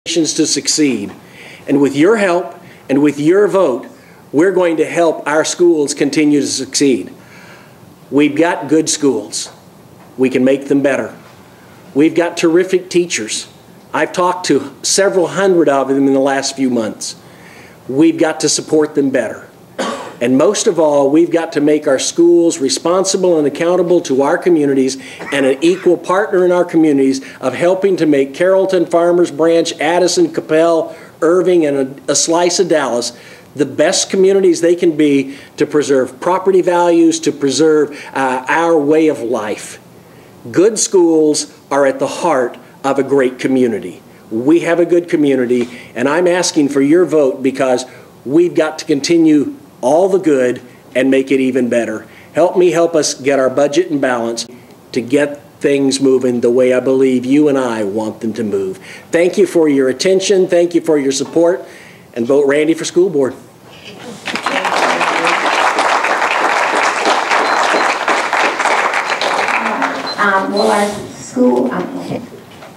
to succeed. And with your help and with your vote, we're going to help our schools continue to succeed. We've got good schools. We can make them better. We've got terrific teachers. I've talked to several hundred of them in the last few months. We've got to support them better. And most of all, we've got to make our schools responsible and accountable to our communities and an equal partner in our communities of helping to make Carrollton, Farmers Branch, Addison, Capel, Irving, and a slice of Dallas the best communities they can be to preserve property values, to preserve our way of life. Good schools are at the heart of a great community. We have a good community, and I'm asking for your vote because we've got to continue all the good and make it even better. Help me help us get our budget in balance to get things moving the way I believe you and I want them to move. Thank you for your attention. Thank you for your support. And vote Randy for school board. Well, our school,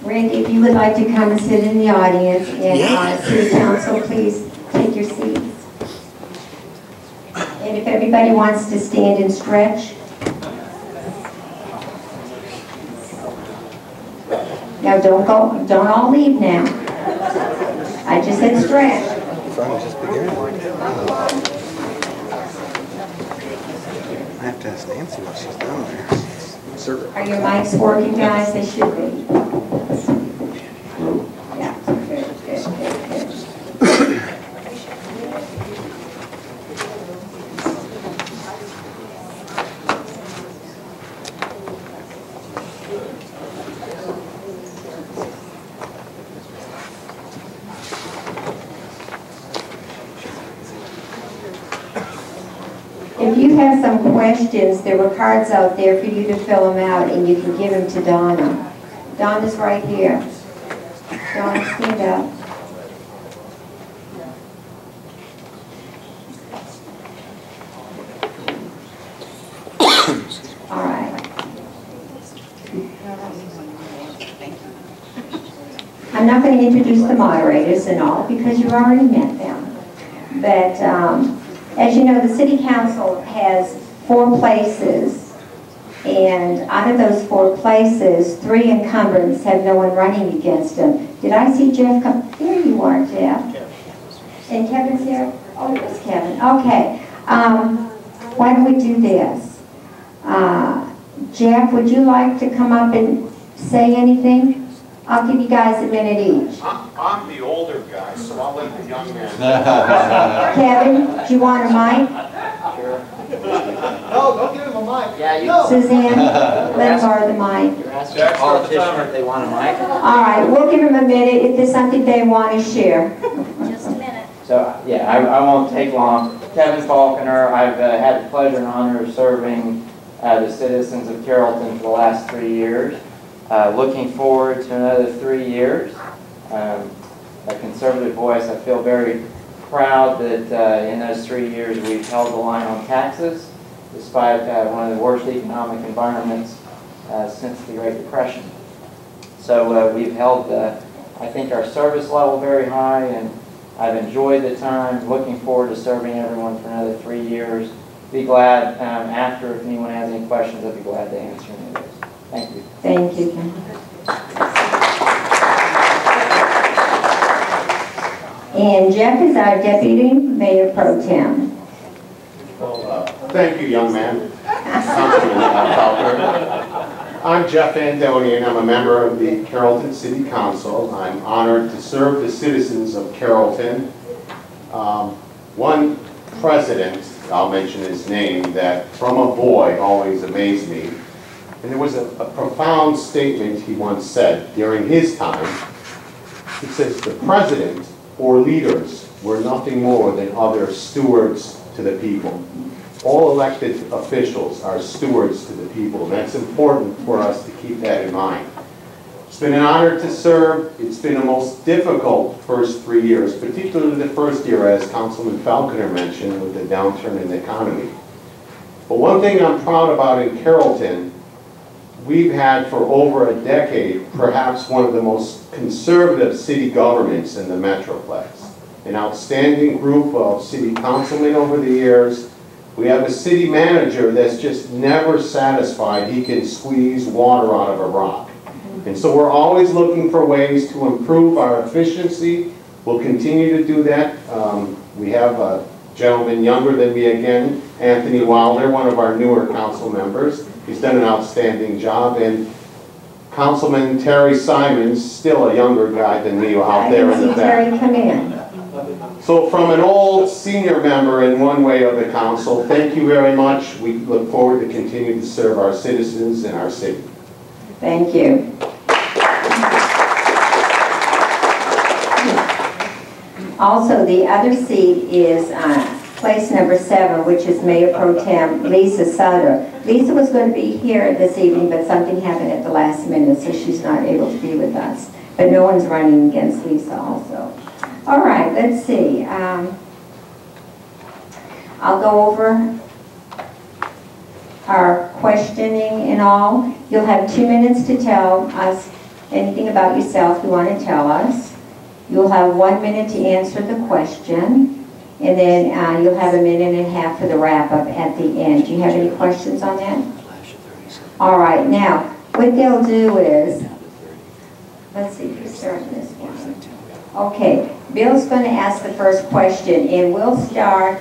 Randy, if you would like to come and sit in the audience, and City Council, please take your seats. And if everybody wants to stand and stretch. Now don't all leave now. I just said stretch. I have to ask Nancy what she's doing there. Are your mics working, guys? They should be. Yeah, good, good, good, good. If you have some questions, there were cards out there for you to fill them out, and you can give them to Donna. Donna's right here. Donna, stand up. All right. I'm not going to introduce the moderators and all because you've already met them. But as you know, the City Council has 4 places, and out of those 4 places, 3 incumbents have no one running against them. Did I see Jeff come? There you are, Jeff. And Kevin's here? Oh, it was Kevin. Okay. Why don't we do this? Jeff, would you like to come up and say anything? I'll give you guys a minute each. I'm the older guy, so I'll let the young man. Kevin, do you want a mic? Sure. No, don't give him a mic. Yeah, you. Suzanne, let him borrow the mic. You're asking a politician if they want a mic. All right, we'll give them a minute if there's something they want to share. Just a minute. So, yeah, I won't take long. Kevin Falconer, I've had the pleasure and honor of serving the citizens of Carrollton for the last 3 years. Looking forward to another 3 years. A conservative voice, I feel very proud that in those 3 years we've held the line on taxes, despite one of the worst economic environments since the Great Depression. So we've held, I think, our service level very high, and I've enjoyed the time. Looking forward to serving everyone for another 3 years. Be glad after, if anyone has any questions, I'd be glad to answer any of those. Thank you. Thank you. And Jeff is our Deputy Mayor Pro Tem. Well, thank you, young man. I'm Jeff Andonian. I'm a member of the Carrollton City Council. I'm honored to serve the citizens of Carrollton. One president, I'll mention his name, that from a boy always amazed me. And there was a profound statement he once said during his time. He says, the president or leaders were nothing more than other stewards to the people. All elected officials are stewards to the people. And that's important for us to keep that in mind. It's been an honor to serve. It's been the most difficult first 3 years, particularly the first year, as Councilman Falconer mentioned, with the downturn in the economy. But one thing I'm proud about in Carrollton, we've had for over a decade perhaps one of the most conservative city governments in the Metroplex. An outstanding group of city councilmen over the years. We have a city manager that's just never satisfied he can squeeze water out of a rock. And so we're always looking for ways to improve our efficiency. We'll continue to do that. We have a gentleman younger than me again, Anthony Wilder, one of our newer council members. He's done an outstanding job. And Councilman Terry Simons, still a younger guy than me out there in the back. Terry, come in. So from an old senior member in one way of the council, thank you very much. We look forward to continuing to serve our citizens and our city. Thank you. Also, the other seat is place number 7, which is Mayor Pro Tem Lisa Sutter. Lisa was going to be here this evening, but something happened at the last minute, so she's not able to be with us. But no one's running against Lisa also. All right, let's see. I'll go over our questioning and all. You'll have 2 minutes to tell us anything about yourself you want to tell us. You'll have 1 minute to answer the question, and then you'll have 1.5 minutes for the wrap-up at the end. Do you have any questions on that? All right, now, what they'll do is, let's see, who's starting this one? Okay, Bill's going to ask the first question, and we'll start.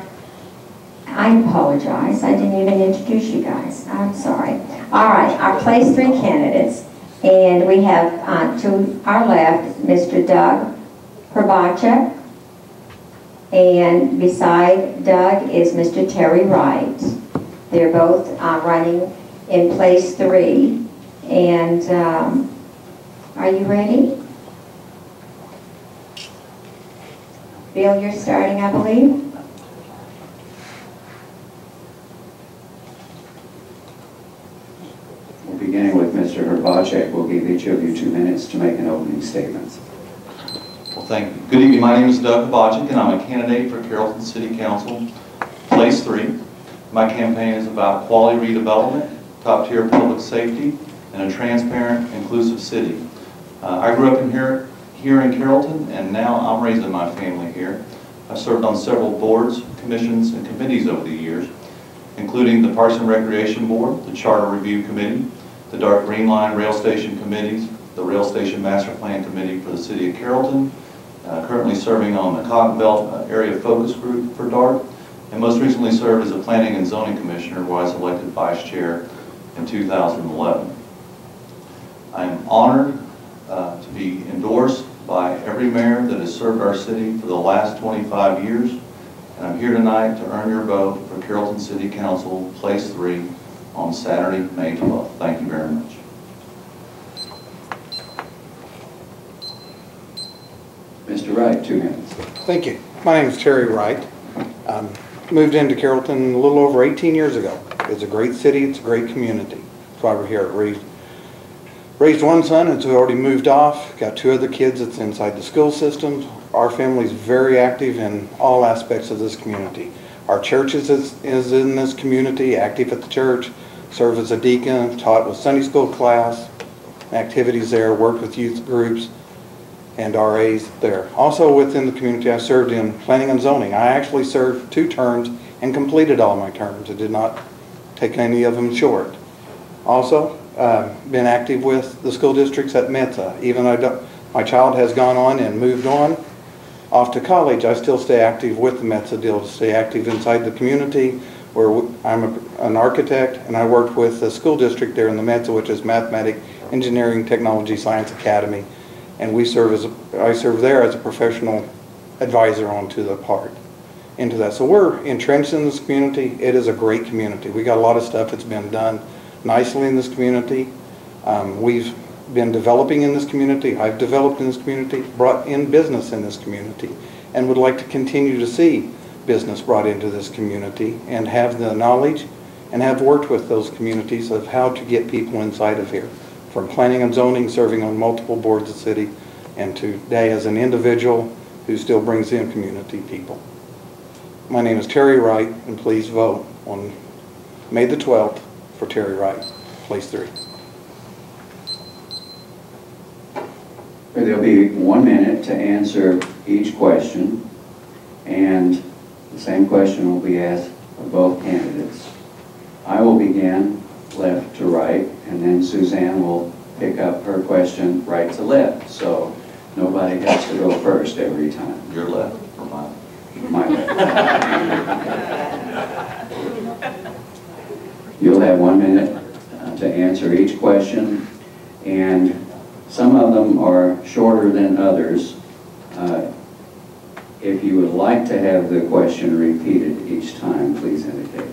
I apologize, I didn't even introduce you guys. I'm sorry. All right, our place 3 candidates, and we have to our left, Mr. Doug Hrbacek, and beside Doug is Mr. Terry Wright. They're both running in place 3, and are you ready? Bill, you're starting, I believe. We're beginning with Mr. Hrbacek. We'll give each of you 2 minutes to make an opening statement. Well, thank you. Good evening. My name is Doug Hrbacek, and I'm a candidate for Carrollton City Council, Place 3. My campaign is about quality redevelopment, top-tier public safety, and a transparent, inclusive city. I grew up here in Carrollton, and now I'm raising my family here. I've served on several boards, commissions, and committees over the years, including the Parks and Recreation Board, the Charter Review Committee, the Dark Green Line Rail Station Committees, the Rail Station Master Plan Committee for the City of Carrollton, currently serving on the Cotton Belt Area Focus Group for DART, and most recently served as a Planning and Zoning Commissioner, where I was elected Vice Chair in 2011. I am honored to be endorsed by every mayor that has served our city for the last 25 years. And I'm here tonight to earn your vote for Carrollton City Council, Place 3, on Saturday, May 12th. Thank you very much. Mr. Wright, 2 minutes. Thank you. My name is Terry Wright. Moved into Carrollton a little over 18 years ago. It's a great city. It's a great community. That's why we're here. Raised one son that's already moved off. Got 2 other kids that's inside the school system. Our family is very active in all aspects of this community. Our church is in this community, active at the church, serve as a deacon, taught with Sunday school class, activities there, worked with youth groups and RAs there. Also within the community, I served in planning and zoning. I actually served 2 terms and completed all my terms. I did not take any of them short. Also, been active with the school districts at Mesa. Even though my child has gone on and moved on off to college, I still stay active with the Mesa deal, to stay active inside the community, where I'm an architect, and I worked with the school district there in the Mesa, which is Mathematics, Engineering, Technology, Science Academy, and I serve there as a professional advisor into that. So we're entrenched in this community. It is a great community. We got a lot of stuff that's been done nicely in this community. We've been developing in this community. I've developed in this community, brought in business in this community, and would like to continue to see business brought into this community and have the knowledge and have worked with those communities of how to get people inside of here. From planning and zoning, serving on multiple boards of the city, and today as an individual who still brings in community people. My name is Terry Wright, and please vote on May the 12th for Terry Wright, Place 3. There'll be 1 minute to answer each question, and the same question will be asked of both candidates. I will begin left to right, and then Suzanne will pick up her question right to left. So nobody has to go first every time. Your left or mine? My left. You'll have 1 minute to answer each question, and some of them are shorter than others. If you would like to have the question repeated each time, please indicate.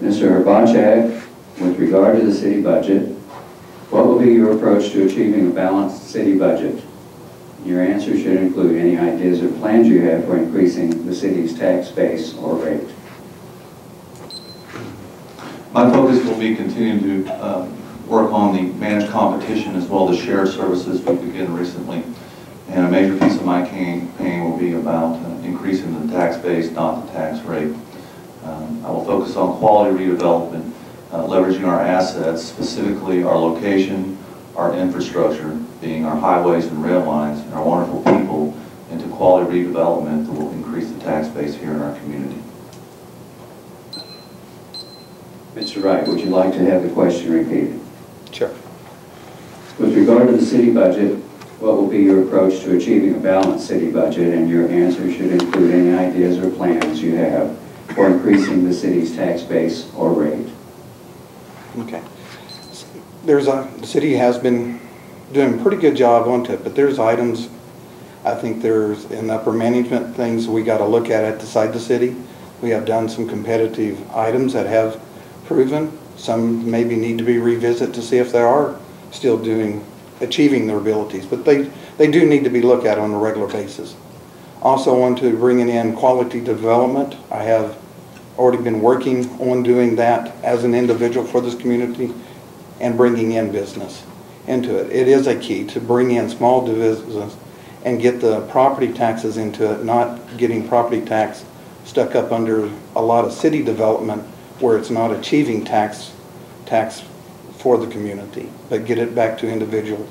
Mr. Hrbacek, with regard to the city budget, what will be your approach to achieving a balanced city budget? Your answer should include any ideas or plans you have for increasing the city's tax base or rate. My focus will be continuing to work on the managed competition as well as shared services we began recently. And a major piece of my campaign will be about increasing the tax base, not the tax rate. I will focus on quality redevelopment, leveraging our assets, specifically our location, our infrastructure, being our highways and rail lines, and our wonderful people, into quality redevelopment that will increase the tax base here in our community. Mr. Wright, would you like to have the question repeated? Sure. With regard to the city budget, what will be your approach to achieving a balanced city budget? And your answer should include any ideas or plans you have for increasing the city's tax base or rate. Okay. The city has been doing a pretty good job on it, but there's items, I think there's in upper management things we got to look at inside the city. We have done some competitive items that have proven. Some maybe need to be revisited to see if they are still achieving their abilities, but they do need to be looked at on a regular basis. Also want to bring in quality development. I have already been working on doing that as an individual for this community and bringing in business into it. It is a key to bring in small business and get the property taxes into it, not getting property tax stuck up under a lot of city development where it's not achieving tax for the community, but get it back to individuals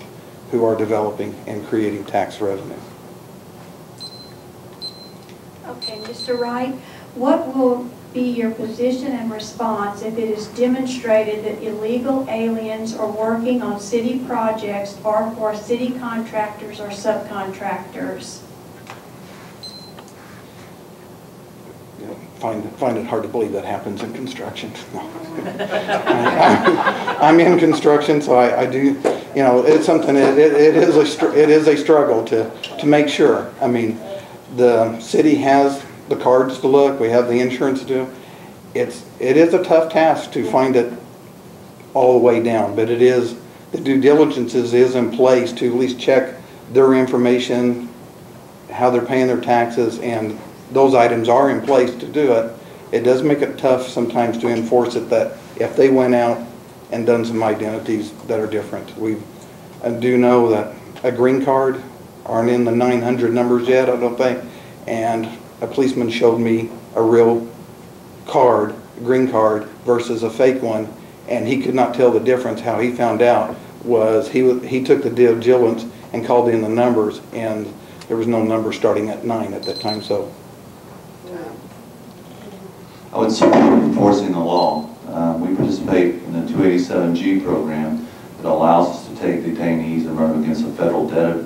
who are developing and creating tax revenue. Okay, Mr. Wright, what will be your position and response if it is demonstrated that illegal aliens are working on city projects or for city contractors or subcontractors? Find it hard to believe that happens in construction. I'm in construction, so I do, it's something, it is a struggle to make sure. I mean, the city has the cards to look, we have the insurance to do. It is a tough task to find it all the way down, but it is, the due diligence is in place to at least check their information, how they're paying their taxes, and those items are in place to do it. It does make it tough sometimes to enforce it, that if they went out and done some identities that are different. I do know that a green card aren't in the 900 numbers yet, I don't think, and a policeman showed me a real card, green card, versus a fake one, and he could not tell the difference. How he found out was he took the diligence and called in the numbers, and there was no number starting at 9 at that time. So I would support enforcing the law. We participate in the 287G program that allows us to take detainees and run against a federal debt